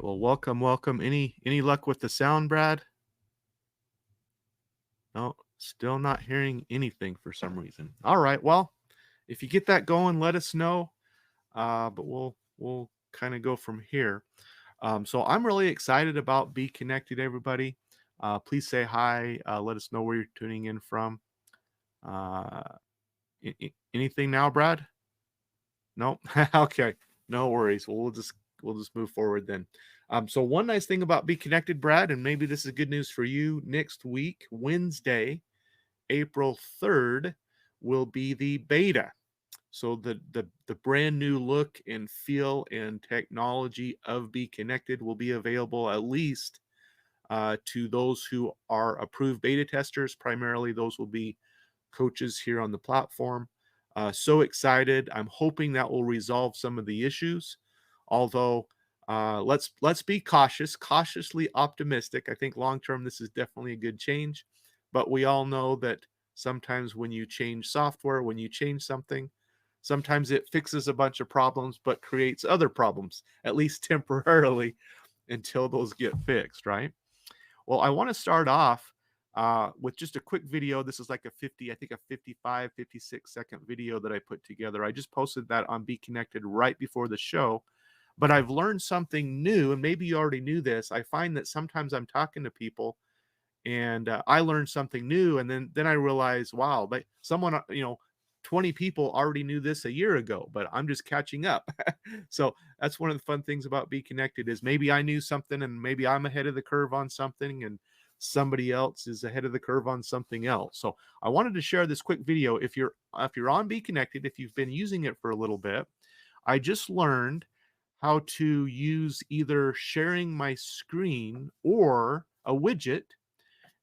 Well, welcome, welcome. Any luck with the sound, Brad? No, still not hearing anything for some reason. All right. Well, if you get that going, let us know. But we'll kind of go from here. So I'm really excited about Be Connected, everybody. Please say hi. Let us know where you're tuning in from. Uh, anything now, Brad? Nope. Okay. No worries. Well, we'll just move forward then. So one nice thing about Be Connected, Brad, and maybe this is good news for you. Next week, Wednesday, April 3rd, will be the beta. So the brand new look and feel and technology of Be Connected will be available at least to those who are approved beta testers. Primarily, those will be coaches here on the platform. So excited! I'm hoping that will resolve some of the issues. Although, let's be cautiously optimistic. I think long term this is definitely a good change, but we all know that sometimes when you change software, when you change something, sometimes it fixes a bunch of problems, but creates other problems, at least temporarily, until those get fixed, right? Well, I want to start off with just a quick video. This is like a 50, I think a 55, 56-second video that I put together. I just posted that on Be Connected right before the show. But I've learned something new, and maybe you already knew this. I find that sometimes I'm talking to people and I learned something new, and then I realize, wow, but someone 20 people already knew this a year ago, but I'm just catching up. So that's one of the fun things about Be Connected is maybe I knew something and maybe I'm ahead of the curve on something and somebody else is ahead of the curve on something else. So I wanted to share this quick video. If you're on Be Connected, if you've been using it for a little bit, I just learned how to use either sharing my screen or a widget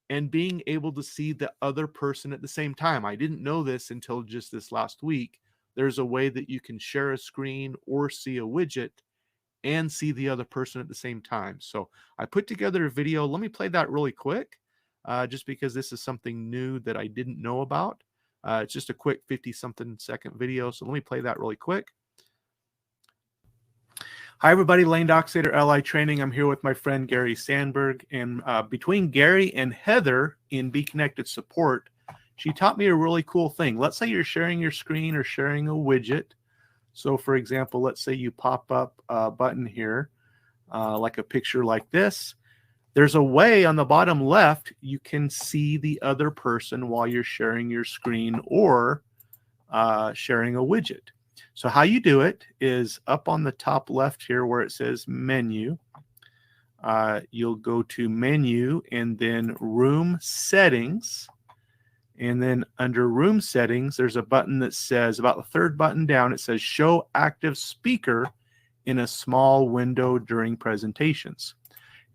and being able to see the other person at the same time. I didn't know this until just this last week. There's a way that you can share a screen or see a widget and see the other person at the same time. So I put together a video. Let me play that really quick, just because this is something new that I didn't know about. It's just a quick 50-something second video. So let me play that really quick. Hi, everybody. Lane Dockstader, LI Training. I'm here with my friend Gary Sandberg. And between Gary and Heather in Be Connected Support, she taught me a really cool thing. Let's say you're sharing your screen or sharing a widget. So, for example, let's say you pop up a button here, like a picture like this. There's a way on the bottom left you can see the other person while you're sharing your screen or sharing a widget. So how you do it is up on the top left here where it says menu. You'll go to menu and then room settings. And then under room settings, there's a button that says, about the third button down, it says show active speaker in a small window during presentations.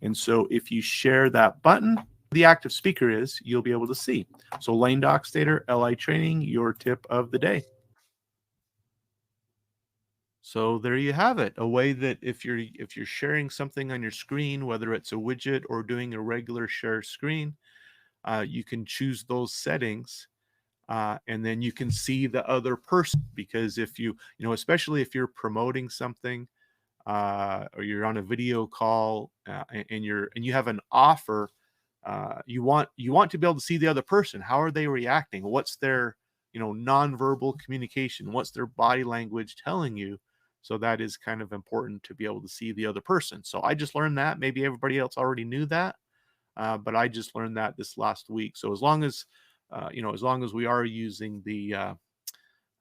And so if you share that button, the active speaker is, you'll be able to see. So Lane Dockstader, LI Training, your tip of the day. So there you have it, a way that if you're sharing something on your screen, whether it's a widget or doing a regular share screen, you can choose those settings, and then you can see the other person. Because if especially if you're promoting something, or you're on a video call, and you have an offer, you want to be able to see the other person. How are they reacting? What's their nonverbal communication? What's their body language telling you? So that is kind of important to be able to see the other person. So I just learned that. Maybe everybody else already knew that, but I just learned that this last week. So as long as we are using the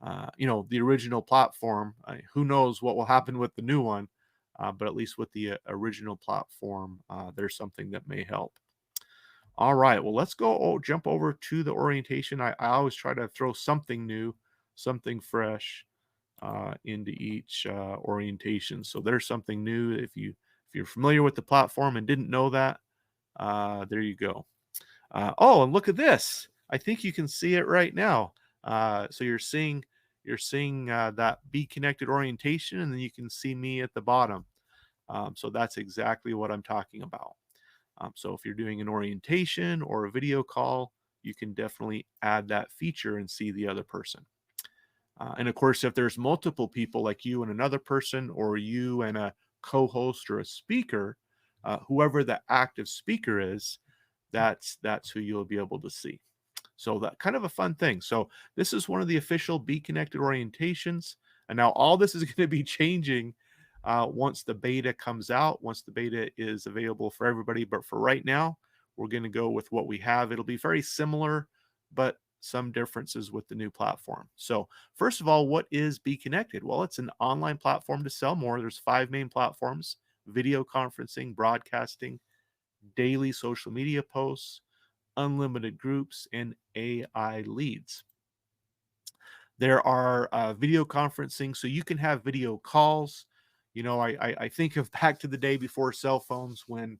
the original platform, who knows what will happen with the new one? But at least with the original platform, there's something that may help. All right, well, let's go jump over to the orientation. I always try to throw something new, something fresh into each orientation. So there's something new. If you're familiar with the platform and didn't know that, there you go. Oh, and look at this. I think you can see it right now. So you're seeing that Be Connected orientation, and then you can see me at the bottom. So that's exactly what I'm talking about. So if you're doing an orientation or a video call, you can definitely add that feature and see the other person. And of course, if there's multiple people, like you and another person, or you and a co-host or a speaker, whoever the active speaker is, that's who you'll be able to see. So that kind of a fun thing. So this is one of the official BeeKonnected orientations. And now all this is going to be changing once the beta comes out, once the beta is available for everybody. But for right now, we're going to go with what we have. It'll be very similar, but some differences with the new platform. So first of all, what is BeeKonnected? Well, it's an online platform to sell more. There's 5 main platforms: video conferencing, broadcasting, daily social media posts, unlimited groups, and AI leads. There are video conferencing, so you can have video calls. I think of back to the day before cell phones when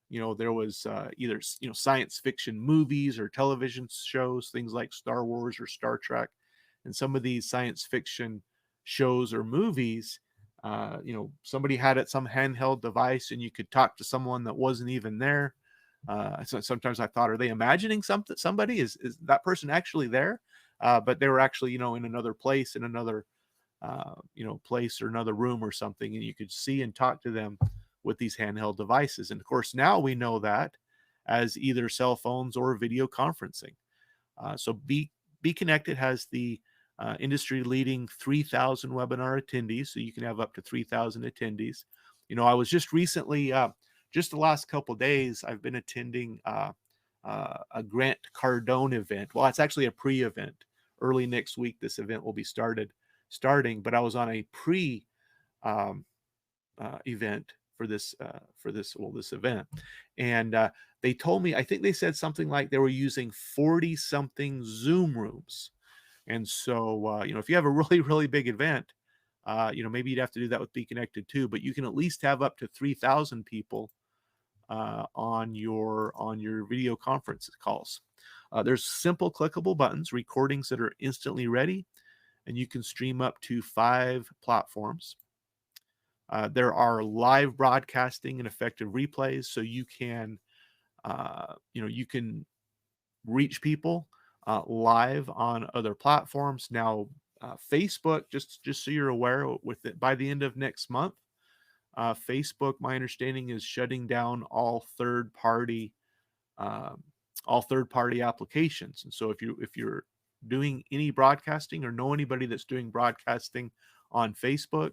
there was either science fiction movies or television shows, things like Star Wars or Star Trek, and some of these science fiction shows or movies. Somebody had it some handheld device, and you could talk to someone that wasn't even there. So sometimes I thought, are they imagining something? Somebody is that person actually there? But they were actually, in another place, in another, place or another room or something, and you could see and talk to them with these handheld devices. And of course, now we know that as either cell phones or video conferencing. So BeeKonnected has the industry leading 3,000 webinar attendees, so you can have up to 3,000 attendees. I was just recently, just the last couple of days, I've been attending a Grant Cardone event. Well, it's actually a pre-event. Early next week, this event will be starting, but I was on a pre event for this event, and they told me, I think they said something like they were using 40 something Zoom rooms. And so if you have a really big event, maybe you'd have to do that with BeeKonnected too, but you can at least have up to 3,000 people on your video conference calls. There's simple clickable buttons, recordings that are instantly ready, and you can stream up to 5 platforms. There are live broadcasting and effective replays, so you can reach people live on other platforms. Now, Facebook, just so you're aware, with it by the end of next month, Facebook, my understanding, is shutting down all third-party applications. And so if you're doing any broadcasting or know anybody that's doing broadcasting on Facebook,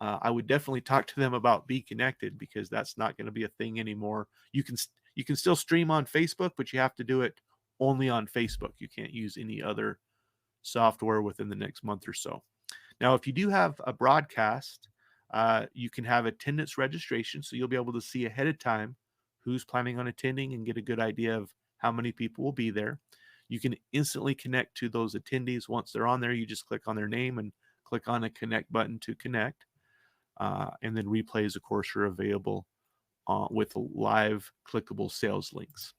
I would definitely talk to them about BeeKonnected, because that's not going to be a thing anymore. You can still stream on Facebook, but you have to do it only on Facebook. You can't use any other software within the next month or so. Now, if you do have a broadcast, you can have attendance registration, so you'll be able to see ahead of time who's planning on attending and get a good idea of how many people will be there. You can instantly connect to those attendees. Once they're on there, you just click on their name and click on a connect button to connect. And then replays, of course, are available with live clickable sales links.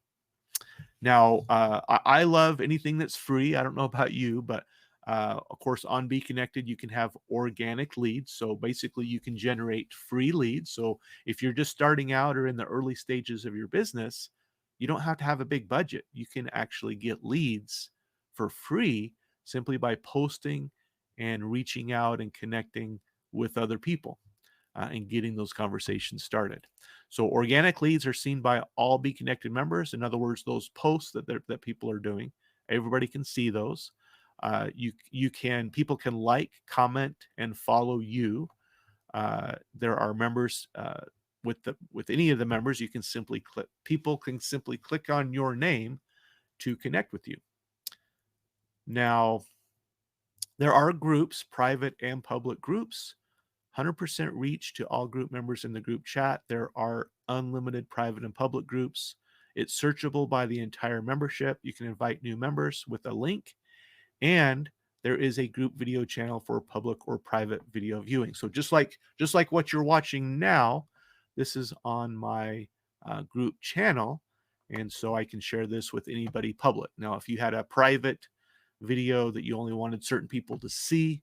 Now, I love anything that's free. I don't know about you, but of course, on BeeKonnected, you can have organic leads. So basically, you can generate free leads. So if you're just starting out or in the early stages of your business, you don't have to have a big budget. You can actually get leads for free simply by posting and reaching out and connecting with other people and getting those conversations started. So organic leads are seen by all BeeKonnected members. In other words, those posts that people are doing, everybody can see those. People can like, comment, and follow you. There are members with any of the members. You can simply click. People can simply click on your name to connect with you. Now, there are groups, private and public groups. 100% reach to all group members in the group chat. There are unlimited private and public groups. It's searchable by the entire membership. You can invite new members with a link, and there is a group video channel for public or private video viewing. So just like what you're watching now, this is on my group channel, and so I can share this with anybody public. Now, if you had a private video that you only wanted certain people to see,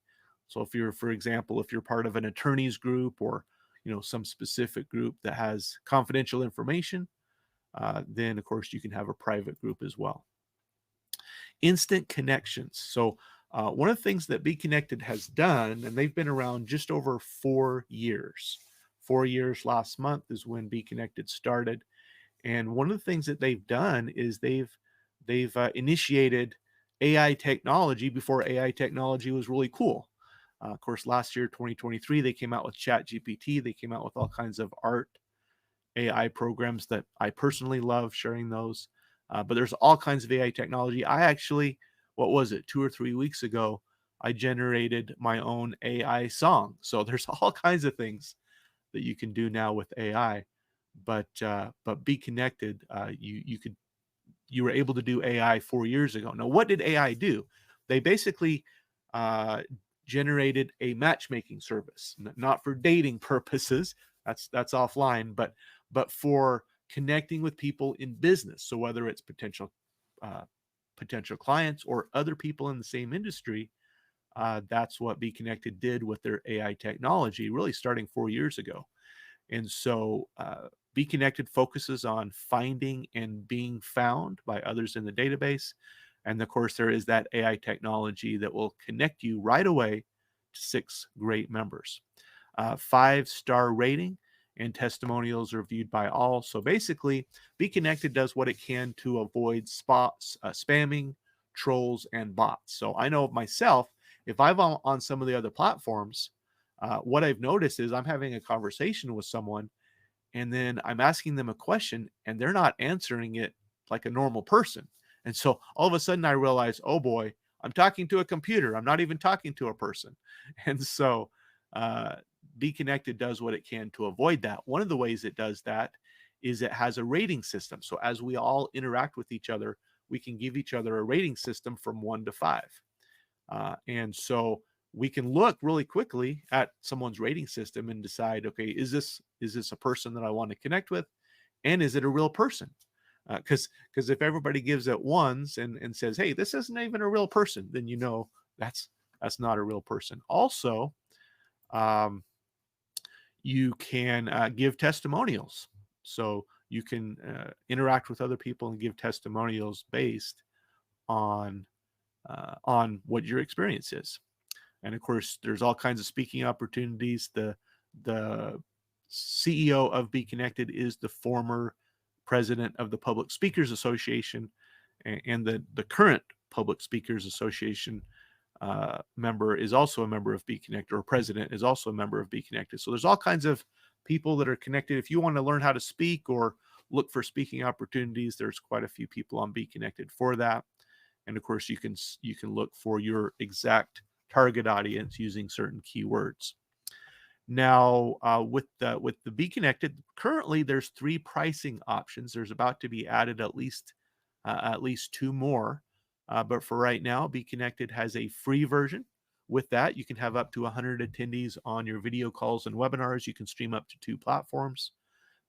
so if you're, for example, if you're part of an attorney's group or some specific group that has confidential information, then of course you can have a private group as well. Instant connections. So one of the things that BeeKonnected has done, and they've been around just over 4 years. 4 years last month is when BeeKonnected started. And one of the things that they've done is they've initiated AI technology before AI technology was really cool. Of course, last year, 2023, they came out with Chat GPT. They came out with all kinds of art AI programs that I personally love sharing those. But there's all kinds of AI technology. I actually, what was it, 2 or 3 weeks ago, I generated my own AI song. So there's all kinds of things that you can do now with AI. But BeeKonnected, you were able to do AI 4 years ago. Now, what did AI do? They basically uh, generated a matchmaking service, not for dating purposes. That's offline, but for connecting with people in business. So whether it's uh, potential clients or other people in the same industry, that's what BeeKonnected did with their AI technology, really starting 4 years ago. And so BeeKonnected focuses on finding and being found by others in the database. And of course, there is that AI technology that will connect you right away to 6 great members. 5-star rating and testimonials are viewed by all. So basically, BeeKonnected does what it can to avoid spots, spamming, trolls, and bots. So I know myself, if I'm on some of the other platforms, what I've noticed is I'm having a conversation with someone and then I'm asking them a question and they're not answering it like a normal person. And so all of a sudden I realize, oh boy, I'm talking to a computer. I'm not even talking to a person. And so uh, BeeKonnected does what it can to avoid that. One of the ways it does that is it has a rating system. So as we all interact with each other, we can give each other a rating system from 1 to 5. And so we can look really quickly at someone's rating system and decide, okay, is this a person that I want to connect with, and is it a real person? Because if everybody gives it ones and says, hey, this isn't even a real person, then you know that's not a real person. Also, um, you can give testimonials, so you can interact with other people and give testimonials based on what your experience is. And of course, there's all kinds of speaking opportunities. The CEO of BeeKonnected is the former president of the Public Speakers Association, and the current Public Speakers Association member is also a member of BeeKonnected, or president is also a member of BeeKonnected. So there's all kinds of people that are connected. If you want to learn how to speak or look for speaking opportunities, there's quite a few people on BeeKonnected for that. And of course, you can look for your exact target audience using certain keywords. Now, with the BeeKonnected, currently there's 3 pricing options. There's about to be added at least 2 more, but for right now, BeeKonnected has a free version. With that, you can have up to 100 attendees on your video calls and webinars. You can stream up to 2 platforms.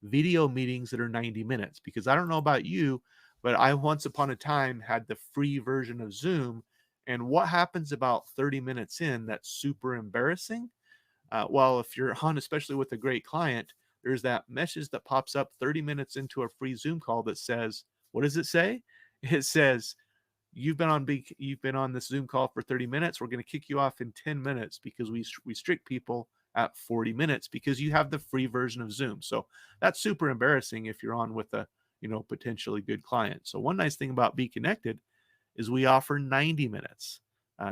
Video meetings that are 90 minutes. Because I don't know about you, but I once upon a time had the free version of Zoom. And what happens about 30 minutes in that's super embarrassing? Well, if you're on, especially with a great client, there's that message that pops up 30 minutes into a free Zoom call that says, what does it say? It says, you've been on this Zoom call for 30 minutes. We're going to kick you off in 10 minutes because we restrict people at 40 minutes because you have the free version of Zoom. So that's super embarrassing if you're on with a, potentially good client. So one nice thing about BeeKonnected is we offer 90 minutes.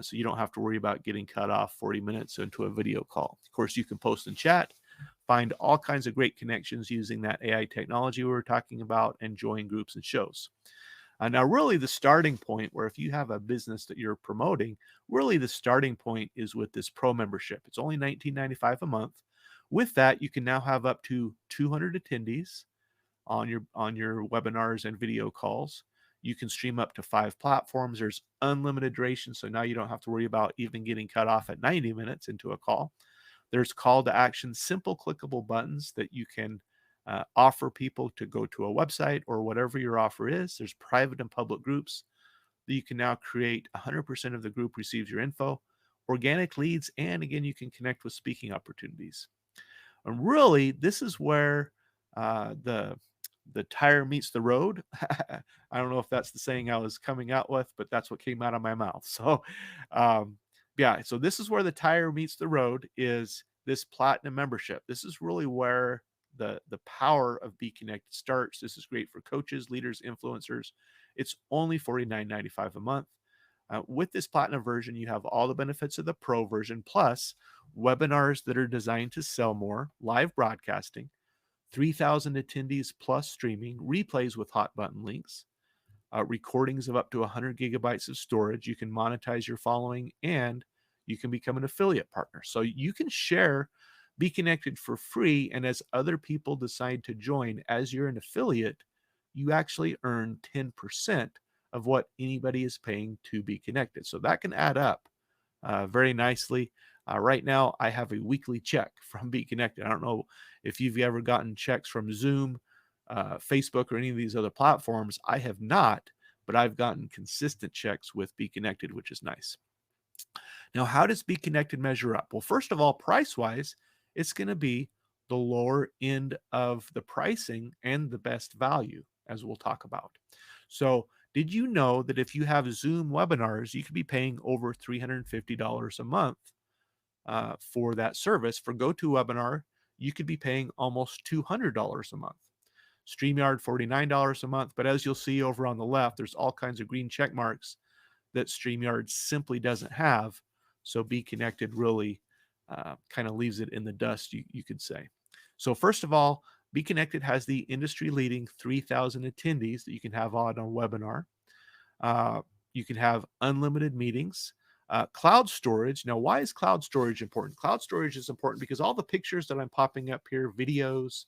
So you don't have to worry about getting cut off 40 minutes into a video call. Of course, you can post and chat, find all kinds of great connections using that AI technology we were talking about, and join groups and shows. Now, really, the starting point, where if you have a business that you're promoting, really the starting point is with this pro membership. It's only $19.95 a month. With that, you can now have up to 200 attendees on your webinars and video calls. You can stream up to 5 platforms. There's unlimited duration, so now you don't have to worry about even getting cut off at 90 minutes into a call. There's call to action, simple clickable buttons that you can offer people to go to a website or whatever your offer is. There's private and public groups that you can now create. 100% of the group receives your info, organic leads, and again, you can connect with speaking opportunities. And really, this is where the tire meets the road. I don't know if that's the saying I was coming out with, but that's what came out of my mouth. So, yeah, so this is where the tire meets the road, is this platinum membership. This is really where the power of BeeKonnected starts. This is great for coaches, leaders, influencers. It's only $49.95 a month. With this platinum version, you have all the benefits of the pro version, plus webinars that are designed to sell more, live broadcasting, 3,000 attendees plus streaming, replays with hot button links, recordings of up to 100 gigabytes of storage. You can monetize your following, and you can become an affiliate partner. So you can share BeeKonnected for free. And as other people decide to join as you're an affiliate, you actually earn 10% of what anybody is paying to BeeKonnected. So that can add up very nicely. Right now, I have a weekly check from BeeKonnected. I don't know if you've ever gotten checks from Zoom, Facebook, or any of these other platforms. I have not, but I've gotten consistent checks with BeeKonnected, which is nice. Now, how does BeeKonnected measure up? Well, first of all, price-wise, it's going to be the lower end of the pricing and the best value, as we'll talk about. So, did you know that if you have Zoom webinars, you could be paying over $350 a month for that service? For GoToWebinar, you could be paying almost $200 a month. StreamYard, $49 a month. But as you'll see over on the left, there's all kinds of green check marks that StreamYard simply doesn't have. So BeeKonnected really kind of leaves it in the dust, you could say. So first of all, BeeKonnected has the industry-leading 3,000 attendees that you can have on a webinar. You can have unlimited meetings. Cloud storage. Now, why is cloud storage important? Cloud storage is important because all the pictures that I'm popping up here, videos,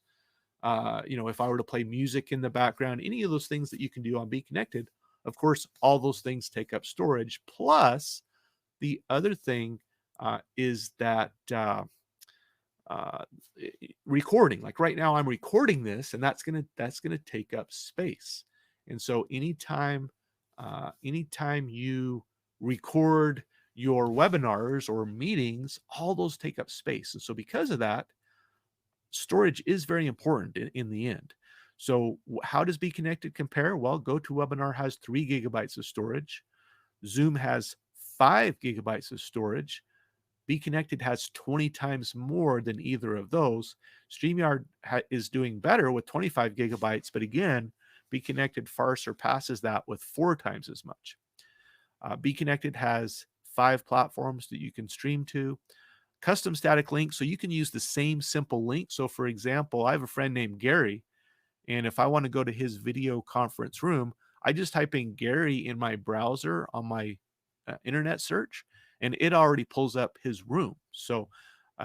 if I were to play music in the background, any of those things that you can do on BeeKonnected, of course, all those things take up storage. Plus, the other thing is that recording. Like right now, I'm recording this, and that's gonna take up space. And so, anytime you record your webinars or meetings, all those take up space. And so, because of that, storage is very important in the end. So how does BeeKonnected compare? Well, GoToWebinar has 3 gigabytes of storage. Zoom has 5 gigabytes of storage. BeeKonnected has 20 times more than either of those. StreamYard is doing better with 25 gigabytes, but again, BeeKonnected far surpasses that with 4 times as much. BeeKonnected has 5 platforms that you can stream to. Custom static links, so you can use the same simple link. So for example, I have a friend named Gary, and if I want to go to his video conference room, I just type in Gary in my browser on my internet search, and it already pulls up his room. So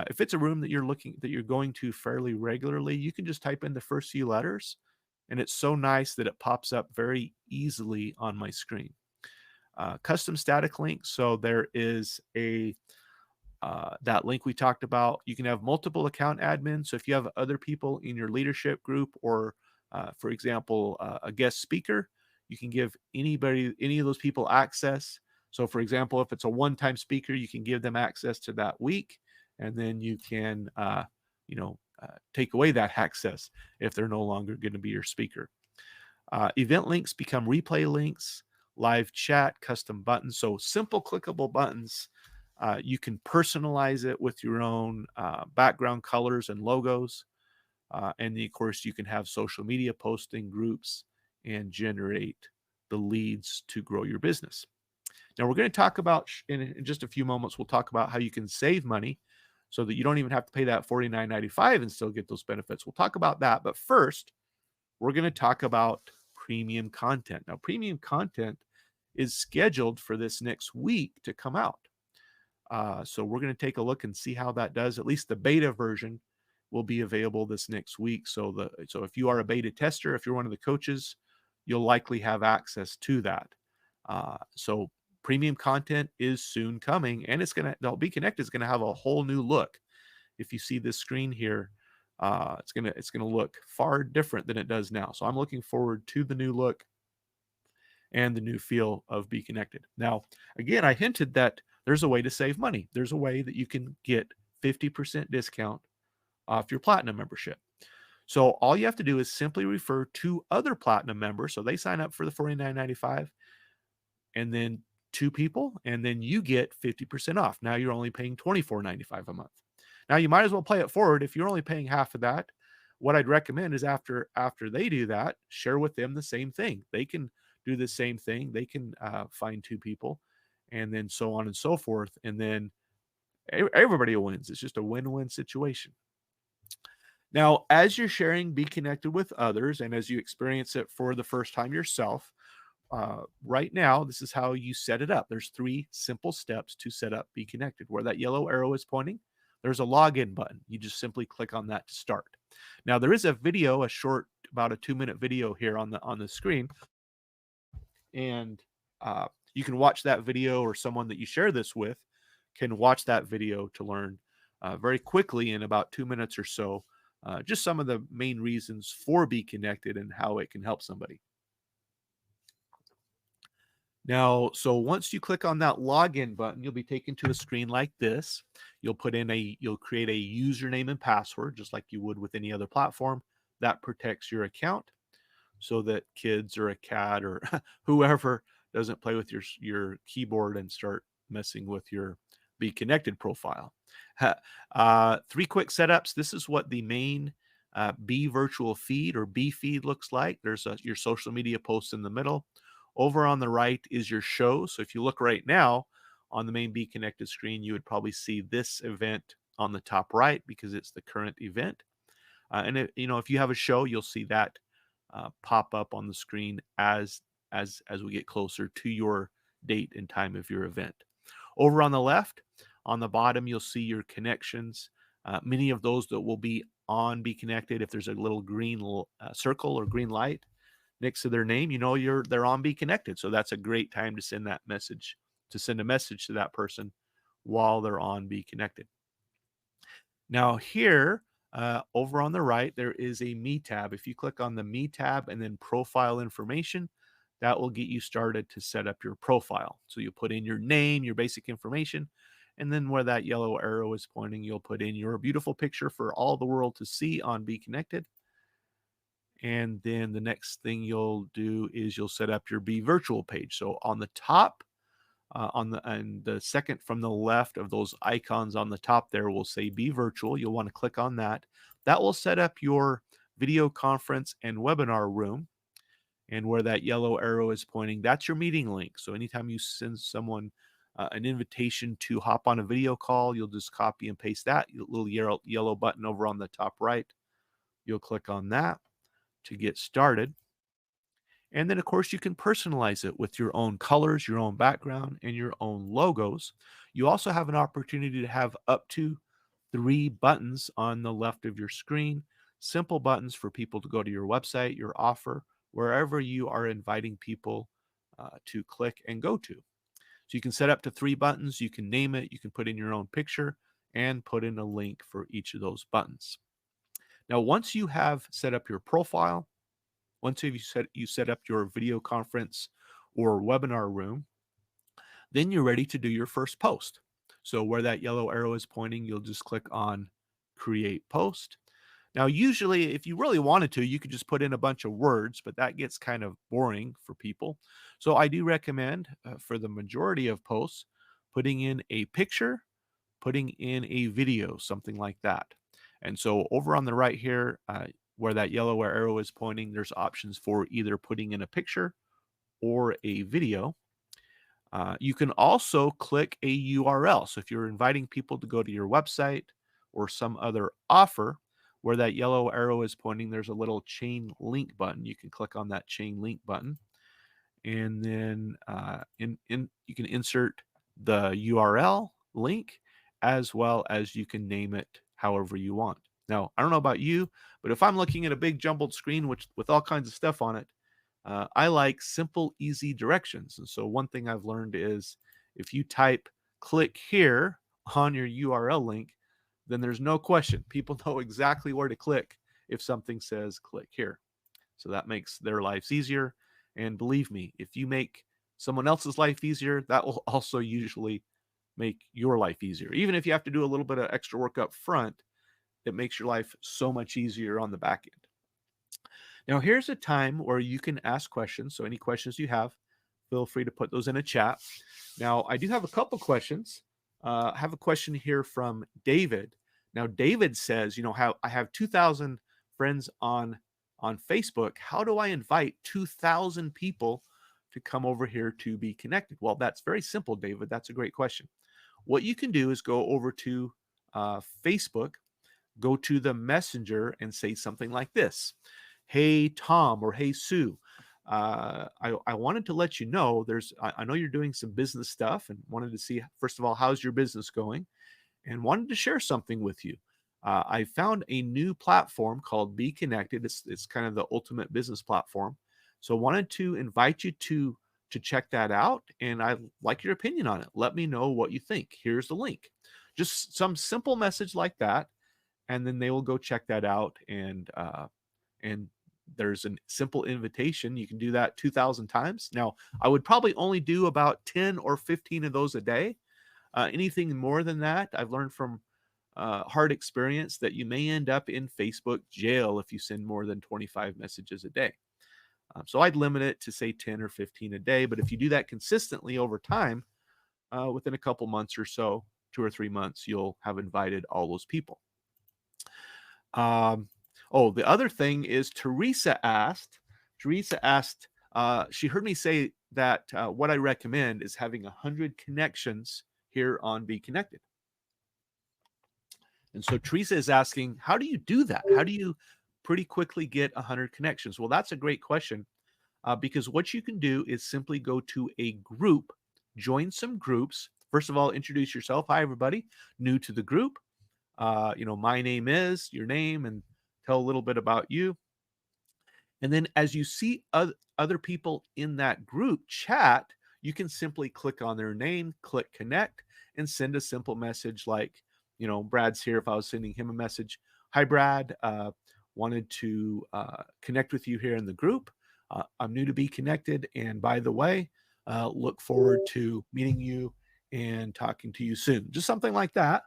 if it's a room that you're going to fairly regularly, you can just type in the first few letters, and it's so nice that it pops up very easily on my screen. Custom static links, so there is that link we talked about. You can have multiple account admins. So if you have other people in your leadership group, or for example, a guest speaker, you can give any of those people access. So for example, if it's a one-time speaker, you can give them access to that week, and then you can take away that access if they're no longer going to be your speaker. Event links become replay links, live chat, custom buttons. So simple clickable buttons. You can personalize it with your own background colors and logos. And then, of course, you can have social media posting groups and generate the leads to grow your business. Now, we're going to talk about, in just a few moments, we'll talk about how you can save money so that you don't even have to pay that $49.95 and still get those benefits. We'll talk about that. But first, we're going to talk about premium content. Now, premium content is scheduled for this next week to come out. So we're going to take a look and see how that does. At least the beta version will be available this next week. So if you are a beta tester, if you're one of the coaches, you'll likely have access to that. So premium content is soon coming, and BeeKonnected is going to have a whole new look. If you see this screen here, it's gonna look far different than it does now. So I'm looking forward to the new look and the new feel of BeeKonnected. Now, again, I hinted that there's a way to save money. There's a way that you can get 50% discount off your platinum membership. So all you have to do is simply refer two other platinum members. So they sign up for the $49.95, and then 2 people, and then you get 50% off. Now you're only paying $24.95 a month. Now you might as well play it forward. If you're only paying half of that, what I'd recommend is after they do that, share with them the same thing. They can do the same thing. They can find two people, and then so on and so forth, and then everybody wins. It's just a win-win situation. Now, as you're sharing, be connected with others, and as you experience it for the first time yourself, right now, this is how you set it up. There's three simple steps to set up Be Connected. Where that yellow arrow is pointing, there's a login button. You just simply click on that to start. Now, there is a video, a short, about a 2-minute video here on the screen, and you can watch that video, or someone that you share this with can watch that video to learn very quickly in about 2 minutes or so, just some of the main reasons for Be Connected and how it can help somebody. Now, so once you click on that login button, you'll be taken to a screen like this. You'll create a username and password just like you would with any other platform that protects your account, so that kids or a cat or whoever doesn't play with your keyboard and start messing with your Be Connected profile. Three quick setups. This is what the main Be virtual feed, or Be feed, looks like. There's your social media posts in the middle. Over on the right is your show. So if you look right now on the main Be Connected screen, you would probably see this event on the top right because it's the current event. If you have a show, you'll see that pop up on the screen as we get closer to your date and time of your event. Over on the left, on the bottom, you'll see your connections. Many of those that will be on Be Connected, if there's a little green circle or green light next to their name, they're on Be Connected. So that's a great time to send a message to that person while they're on Be Connected. Now here, over on the right, there is a Me tab. If you click on the Me tab and then Profile Information, that will get you started to set up your profile. So you put in your name, your basic information, and then where that yellow arrow is pointing, you'll put in your beautiful picture for all the world to see on Be Connected. And then the next thing you'll do is you'll set up your Be Virtual page. So on the top, and the second from the left of those icons on the top there will say Be Virtual. You'll want to click on that. That will set up your video conference and webinar room. And where that yellow arrow is pointing, that's your meeting link. So anytime you send someone an invitation to hop on a video call, you'll just copy and paste that little yellow button over on the top right. You'll click on that to get started. And then, of course, you can personalize it with your own colors, your own background, and your own logos. You also have an opportunity to have up to 3 buttons on the left of your screen, simple buttons for people to go to your website, your offer, wherever you are inviting people to click and go to. So you can set up to 3 buttons, you can name it, you can put in your own picture, and put in a link for each of those buttons. Now, once you have set up your profile, once you set up your video conference or webinar room, then you're ready to do your first post. So where that yellow arrow is pointing, you'll just click on Create Post. Now, usually, if you really wanted to, you could just put in a bunch of words, but that gets kind of boring for people. So I do recommend, for the majority of posts, putting in a picture, putting in a video, something like that. And so over on the right here, where that yellow arrow is pointing, there's options for either putting in a picture or a video. You can also click a URL. So if you're inviting people to go to your website or some other offer, where that yellow arrow is pointing, there's a little chain link button. You can click on that chain link button, and then you can insert the URL link, as well as you can name it however you want. Now, I don't know about you, but if I'm looking at a big jumbled screen with all kinds of stuff on it, I like simple, easy directions. And so one thing I've learned is if you type click here on your URL link, then there's no question. People know exactly where to click if something says click here. So that makes their lives easier. And believe me, if you make someone else's life easier, that will also usually make your life easier. Even if you have to do a little bit of extra work up front, it makes your life so much easier on the back end. Now, here's a time where you can ask questions. So any questions you have, feel free to put those in a chat. Now, I do have a couple questions. I have a question here from David. Now, David says, how I have 2,000 friends on Facebook. How do I invite 2,000 people to come over here to be connected? Well, that's very simple, David. That's a great question. What you can do is go over to Facebook, go to the messenger and say something like this: "Hey, Tom," or "Hey, Sue. I wanted to let you know I know you're doing some business stuff and wanted to see, first of all, how's your business going? And wanted to share something with you. I found a new platform called BeeKonnected. It's kind of the ultimate business platform. So wanted to invite you to check that out, and I'd like your opinion on it. Let me know what you think. Here's the link." Just some simple message like that, and then they will go check that out. And there's a simple invitation. You can do that 2,000 times. Now, I would probably only do about 10 or 15 of those a day. Anything more than that, I've learned from hard experience that you may end up in Facebook jail if you send more than 25 messages a day. So I'd limit it to say 10 or 15 a day. But if you do that consistently over time, within a couple months or so, 2 or 3 months, you'll have invited all those people. Oh, the other thing is Teresa asked, she heard me say that what I recommend is having 100 connections here on BeeKonnected. And so Teresa is asking, how do you do that? How do you pretty quickly get 100 connections? Well, that's a great question, because what you can do is simply go to a group, join some groups. First of all, introduce yourself. Hi, everybody. New to the group. My name is, your name, and tell a little bit about you. And then as you see other people in that group chat, you can simply click on their name, click connect, and send a simple message like, Brad's here. If I was sending him a message: "Hi, Brad. Wanted to connect with you here in the group. I'm new to BeeKonnected. And by the way, look forward to meeting you and talking to you soon." Just something like that.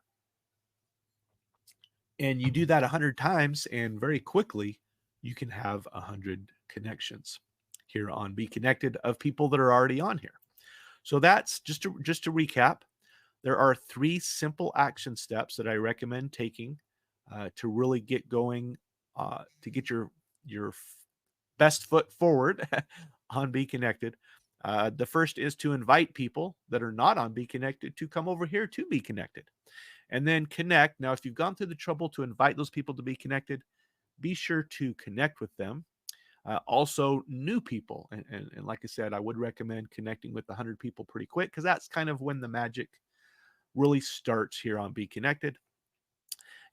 And you do that 100 times, and very quickly, you can have 100 connections here on BeeKonnected of people that are already on here. So that's just to recap. There are 3 simple action steps that I recommend taking to really get going, to get your best foot forward on BeeKonnected. The first is to invite people that are not on BeeKonnected to come over here to BeeKonnected, and then connect. Now, if you've gone through the trouble to invite those people to BeeKonnected, be sure to connect with them. Also, new people, and like I said, I would recommend connecting with 100 people pretty quick, because that's kind of when the magic really starts here on BeeKonnected.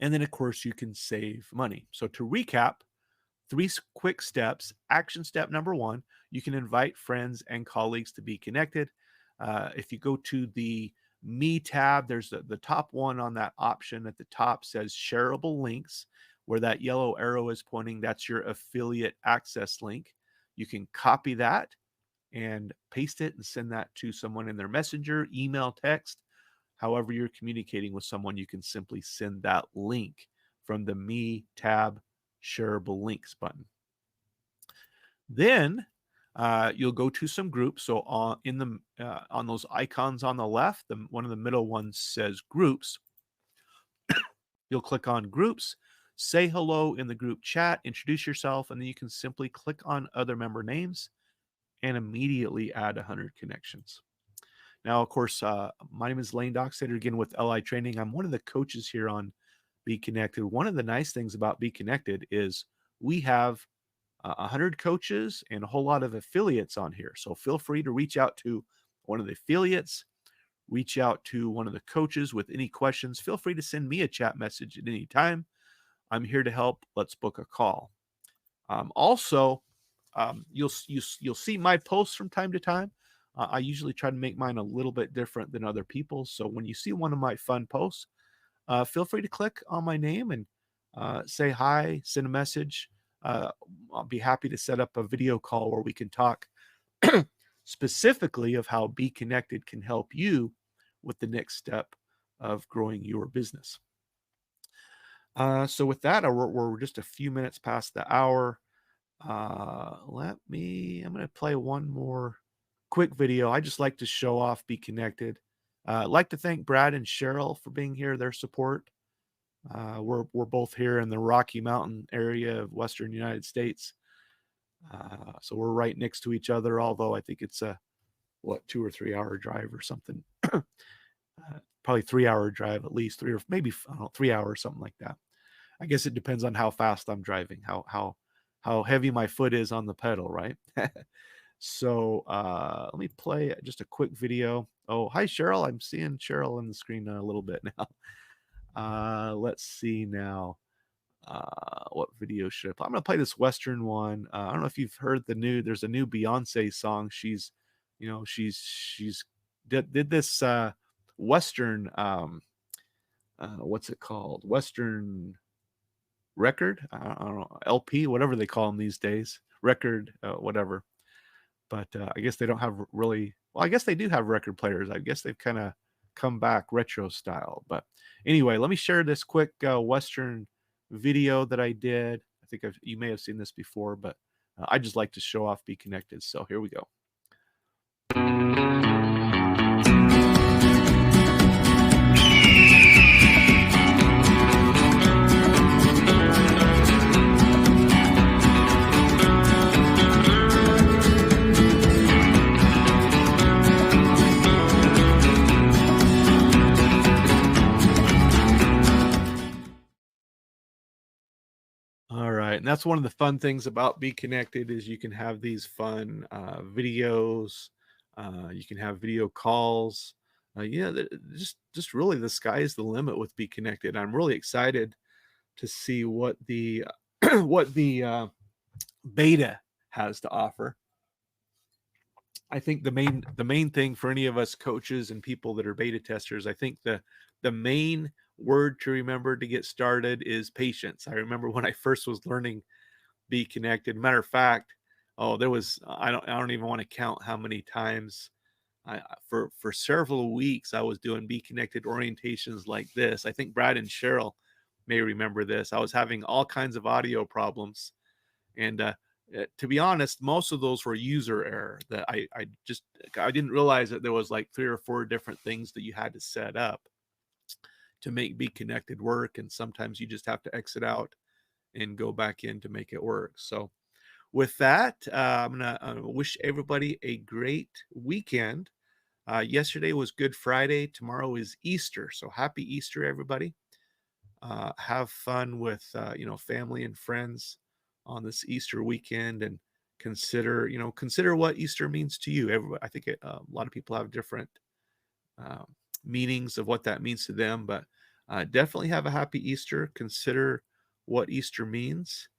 And then, of course, you can save money. So to recap, 3 quick steps. Action step number 1, you can invite friends and colleagues to BeeKonnected. If you go to the Me tab, there's the top one on that option at the top says shareable links, where that yellow arrow is pointing. That's your affiliate access link. You can copy that and paste it and send that to someone in their messenger, email, text. However you're communicating with someone, you can simply send that link from the Me tab shareable links button. Then you'll go to some groups. So on those icons on the left, one of the middle ones says groups. You'll click on groups, say hello in the group chat, introduce yourself, and then you can simply click on other member names and immediately add 100 connections. Now, of course, my name is Lane Dockstader, again with LI Training. I'm one of the coaches here on BeeKonnected. One of the nice things about BeeKonnected is we have 100 coaches and a whole lot of affiliates on here. So feel free to reach out to one of the affiliates, reach out to one of the coaches with any questions. Feel free to send me a chat message at any time. I'm here to help. Let's book a call. Also, you'll see my posts from time to time. I usually try to make mine a little bit different than other people's. So when you see one of my fun posts, feel free to click on my name and say hi, send a message. I'll be happy to set up a video call where we can talk specifically of how BeeKonnected can help you with the next step of growing your business. So with that, we're just a few minutes past the hour. I'm going to play one more quick video. I just like to show off BeeKonnected. I'd like to thank Brad and Cheryl for being here, their support. We're both here in the Rocky Mountain area of Western United States. So we're right next to each other, although I think it's a, what, 2 or 3 hour drive or something. Probably 3 hour drive at least, three or maybe, I don't know, 3 hours, something like that. I guess it depends on how fast I'm driving, how heavy my foot is on the pedal, right? So let me play just a quick video. Oh, hi Cheryl. I'm seeing Cheryl on the screen a little bit now. Let's see now. What video should I play? I'm gonna play this Western one. I don't know if you've heard there's a new Beyonce song. She's did this Western what's it called? Western record. I don't know, LP, whatever they call them these days. Record, whatever. But I guess they don't have really. Well, I guess they do have record players. I guess they've kind of come back retro style. But anyway, let me share this quick Western video that I did. I think you may have seen this before, but I just like to show off Be Connected. So here we go. All right, and that's one of the fun things about Be Connected is you can have these fun videos. You can have video calls. Yeah, just really the sky is the limit with Be Connected. I'm really excited to see what the what the beta has to offer. I think the main thing for any of us coaches and people that are beta testers, I think the main word to remember to get started is patience. I remember when I first was learning Be Connected. Matter of fact, oh, there was I don't even want to count how many times for several weeks I was doing Be Connected orientations like this. I think Brad and Cheryl may remember this. I was having all kinds of audio problems, and to be honest, most of those were user error that I didn't realize that there was like 3 or 4 different things that you had to set up to make Be Connected work, and sometimes you just have to exit out and go back in to make it work. So with that, I'm gonna wish everybody a great weekend. Yesterday was Good Friday. Tomorrow is Easter, so happy Easter, everybody. Have fun with family and friends on this Easter weekend, and consider what Easter means to you. Everybody, I think a lot of people have different um, meanings of what that means to them, but definitely have a happy Easter. Consider what Easter means.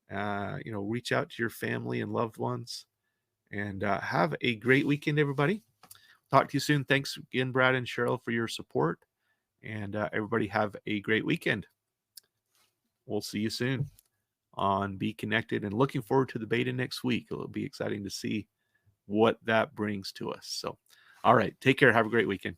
Reach out to your family and loved ones, and have a great weekend, everybody. Talk to you soon. Thanks again, Brad and Cheryl, for your support, and everybody have a great weekend. We'll see you soon on Be Connected, and looking forward to the beta next week. It'll be exciting to see what that brings to us. So, all right, take care. Have a great weekend.